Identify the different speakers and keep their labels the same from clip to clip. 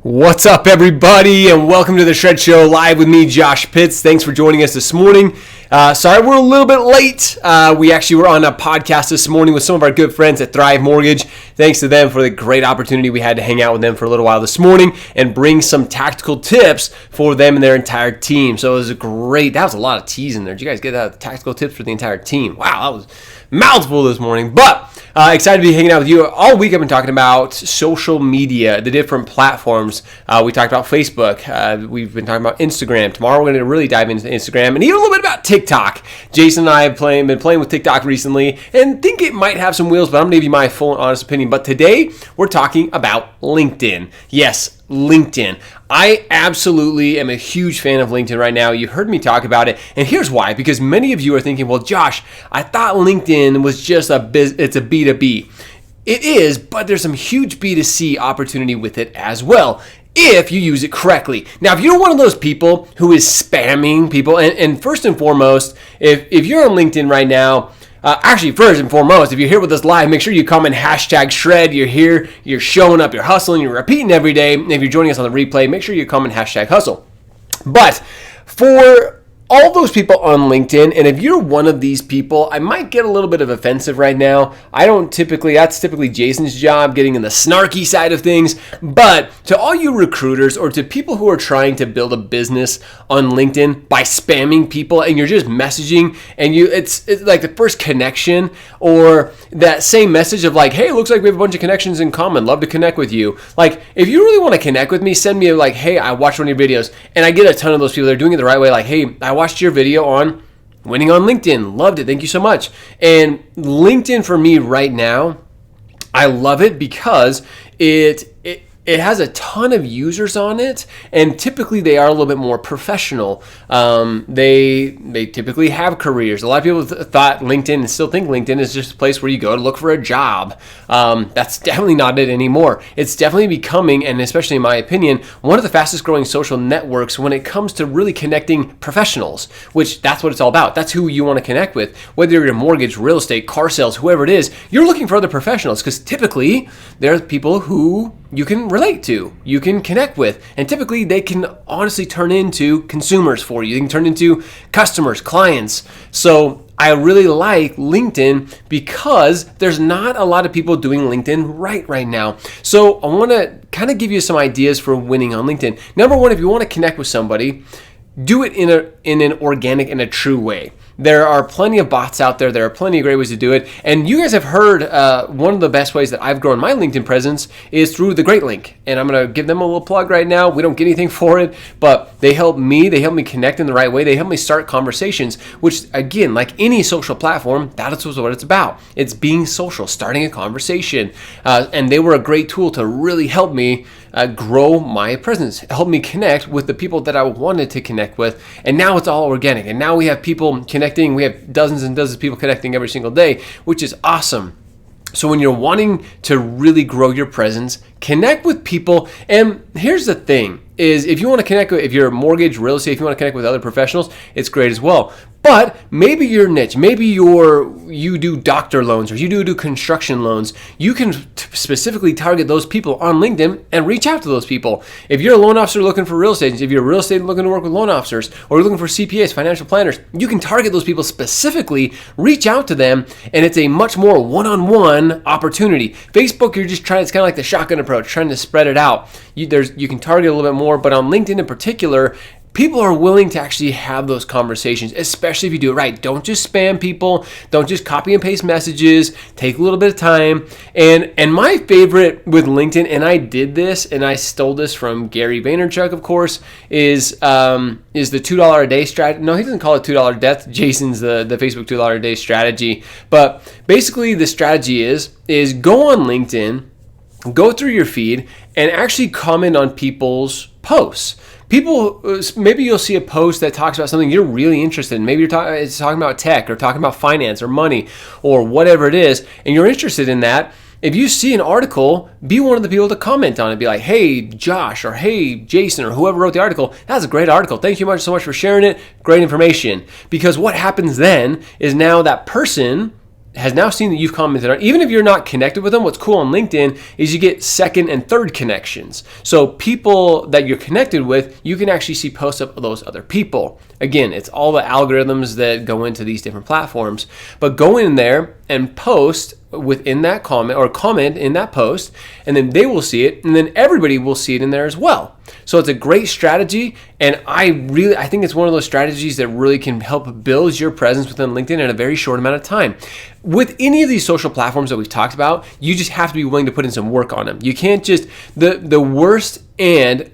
Speaker 1: What's up, everybody, and welcome to the Shred Show live with me, Josh Pitts. Thanks for joining us this morning. Sorry we're a little bit late. We actually were on a podcast this morning with some of our good friends at Thrive Mortgage. Thanks to them for the great opportunity we had to hang out with them for a little while this morning and bring some tactical tips for them and their entire team. So it was that was a lot of T's in there. Did you guys get that? Tactical tips for the entire team. Wow, that was mouthful this morning, but excited to be hanging out with you. All week I've been talking about social media, the different platforms. We talked about Facebook. We've been talking about Instagram. Tomorrow we're going to really dive into Instagram and even a little bit about TikTok. Jason and I have been playing with TikTok recently and think it might have some wheels, but I'm going to give you my full and honest opinion. But today we're talking about LinkedIn. Yes, LinkedIn. I absolutely am a huge fan of LinkedIn right now. You've heard me talk about it, and here's why. Because many of you are thinking, well, Josh, I thought LinkedIn was just it's a B2B. It is, but there's some huge B2C opportunity with it as well, if you use it correctly. Now, if you're one of those people who is spamming people, and first and foremost, if you're on LinkedIn right now, first and foremost, if you're here with us live, make sure you comment #shred. You're here, you're showing up, you're hustling, you're repeating every day. And if you're joining us on the replay, make sure you comment #hustle. But for all those people on LinkedIn, and if you're one of these people, I might get a little bit of offensive right now. That's typically Jason's job, getting in the snarky side of things. But to all you recruiters or to people who are trying to build a business on LinkedIn by spamming people and you're just messaging and it's like the first connection or that same message of like, hey, it looks like we have a bunch of connections in common. Love to connect with you. Like, if you really want to connect with me, send me like, hey, I watched one of your videos, and I get a ton of those people. They're doing it the right way. Like, hey, I watched your video on winning on LinkedIn. Loved it. Thank you so much. And LinkedIn for me right now, I love it because it has a ton of users on it, and typically they are a little bit more professional. They typically have careers. A lot of people thought LinkedIn and still think LinkedIn is just a place where you go to look for a job. That's definitely not it anymore. It's definitely becoming, and especially in my opinion, one of the fastest growing social networks when it comes to really connecting professionals, which that's what it's all about. That's who you want to connect with. Whether you're in mortgage, real estate, car sales, whoever it is, you're looking for other professionals because typically there are people who you can relate to, you can connect with, and typically they can honestly turn into consumers for you. They can turn into customers, clients. So I really like LinkedIn because there's not a lot of people doing LinkedIn right now. So I want to kind of give you some ideas for winning on LinkedIn. Number one, if you want to connect with somebody, do it in an organic and a true way. There are plenty of bots out there. There are plenty of great ways to do it. And you guys have heard one of the best ways that I've grown my LinkedIn presence is through the Great Link. And I'm going to give them a little plug right now. We don't get anything for it, but they help me. They help me connect in the right way. They help me start conversations, which again, like any social platform, that is what it's about. It's being social, starting a conversation. And they were a great tool to really help me grow my presence, help me connect with the people that I wanted to connect with. And now it's all organic. And now we have people connecting. We have dozens and dozens of people connecting every single day, which is awesome. So when you're wanting to really grow your presence, connect with people. And here's the thing is if you want to connect with, if you're a mortgage, real estate, if you want to connect with other professionals, it's great as well. But maybe your niche, maybe you do doctor loans or you do construction loans. You can specifically target those people on LinkedIn and reach out to those people. If you're a loan officer looking for real estate, if you're a real estate looking to work with loan officers, or you're looking for CPAs, financial planners, you can target those people specifically, reach out to them, and it's a much more one-on-one opportunity. Facebook, you're just trying, it's kind of like the shotgun approach, trying to spread it out. You can target a little bit more, but on LinkedIn in particular, people are willing to actually have those conversations, especially if you do it right. Don't just spam people. Don't just copy and paste messages. Take a little bit of time. And my favorite with LinkedIn, and I did this, and I stole this from Gary Vaynerchuk, of course, is the $2 a day strategy. No, he doesn't call it $2 a death. Jason's the Facebook $2 a day strategy. But basically the strategy is go on LinkedIn, go through your feed, and actually comment on people's posts. People, maybe you'll see a post that talks about something you're really interested in. Maybe it's talking about tech or talking about finance or money or whatever it is, and you're interested in that. If you see an article, be one of the people to comment on it. Be like, hey, Josh, or hey, Jason, or whoever wrote the article, that's a great article. Thank you so much for sharing it. Great information. Because what happens then is now that person has now seen that you've commented on, even if you're not connected with them, what's cool on LinkedIn is you get second and third connections. So people that you're connected with, you can actually see posts of those other people. Again, it's all the algorithms that go into these different platforms, but go in there and post within that comment or comment in that post, and then they will see it, and then everybody will see it in there as well. So it's a great strategy, and I think it's one of those strategies that really can help build your presence within LinkedIn in a very short amount of time. With any of these social platforms that we've talked about, you just have to be willing to put in some work on them. You can't just, the worst, and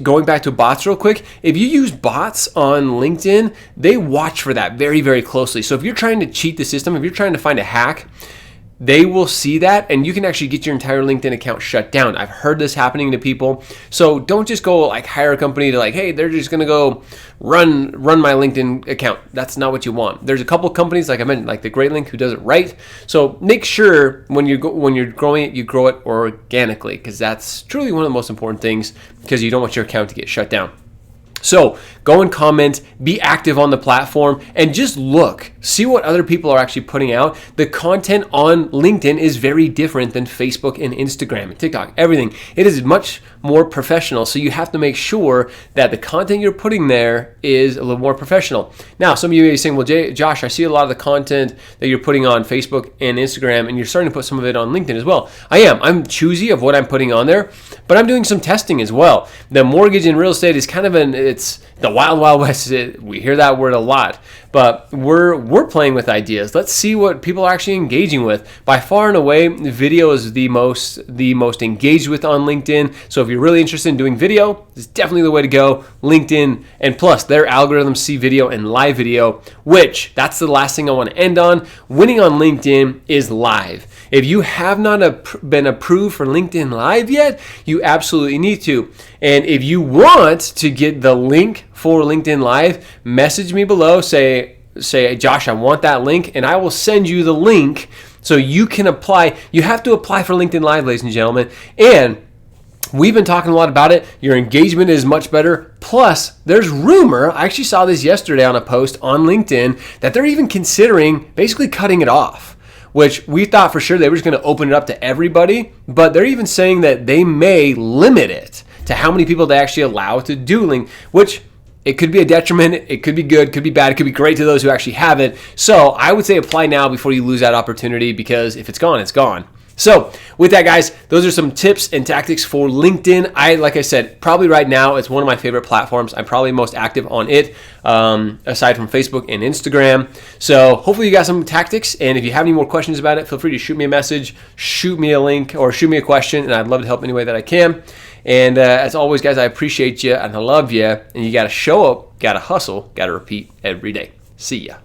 Speaker 1: going back to bots real quick, if you use bots on LinkedIn, they watch for that very, very closely. So if you're trying to cheat the system, if you're trying to find a hack, they will see that, and you can actually get your entire LinkedIn account shut down. I've heard this happening to people. So don't just go like hire a company to like, hey, they're just gonna go run my LinkedIn account. That's not what you want. There's a couple of companies, like I mentioned, like the Great Link, who does it right. So make sure when you're growing it, you grow it organically, because that's truly one of the most important things, because you don't want your account to get shut down. So go and comment, be active on the platform, and just look, see what other people are actually putting out. The content on LinkedIn is very different than Facebook and Instagram and TikTok, everything. It is much more professional. So you have to make sure that the content you're putting there is a little more professional. Now, some of you may be saying, well, Josh, I see a lot of the content that you're putting on Facebook and Instagram, and you're starting to put some of it on LinkedIn as well. I am. I'm choosy of what I'm putting on there, but I'm doing some testing as well. The mortgage and real estate is kind of it's the wild, wild west. We hear that word a lot, but we're playing with ideas. Let's see what people are actually engaging with. By far and away, video is the most engaged with on LinkedIn. So if you're really interested in doing video, it's definitely the way to go. LinkedIn, and plus their algorithms see video and live video, which that's the last thing I want to end on. Winning on LinkedIn is live. If you have not been approved for LinkedIn Live yet, you absolutely need to. And if you want to get the link for LinkedIn Live, message me below, say, Josh, I want that link, and I will send you the link so you can apply. You have to apply for LinkedIn Live, ladies and gentlemen. And we've been talking a lot about it. Your engagement is much better. Plus, there's rumor, I actually saw this yesterday on a post on LinkedIn, that they're even considering basically cutting it off, which we thought for sure they were just going to open it up to everybody, but they're even saying that they may limit it to how many people they actually allow to do link, which it could be a detriment, it could be good, could be bad, it could be great to those who actually have it. So I would say apply now before you lose that opportunity, because if it's gone, it's gone. So with that, guys, those are some tips and tactics for LinkedIn. Like I said, probably right now, it's one of my favorite platforms. I'm probably most active on it, aside from Facebook and Instagram. So hopefully you got some tactics. And if you have any more questions about it, feel free to shoot me a message, shoot me a link, or shoot me a question, and I'd love to help any way that I can. And as always, guys, I appreciate you and I love you. And you got to show up, got to hustle, got to repeat every day. See ya.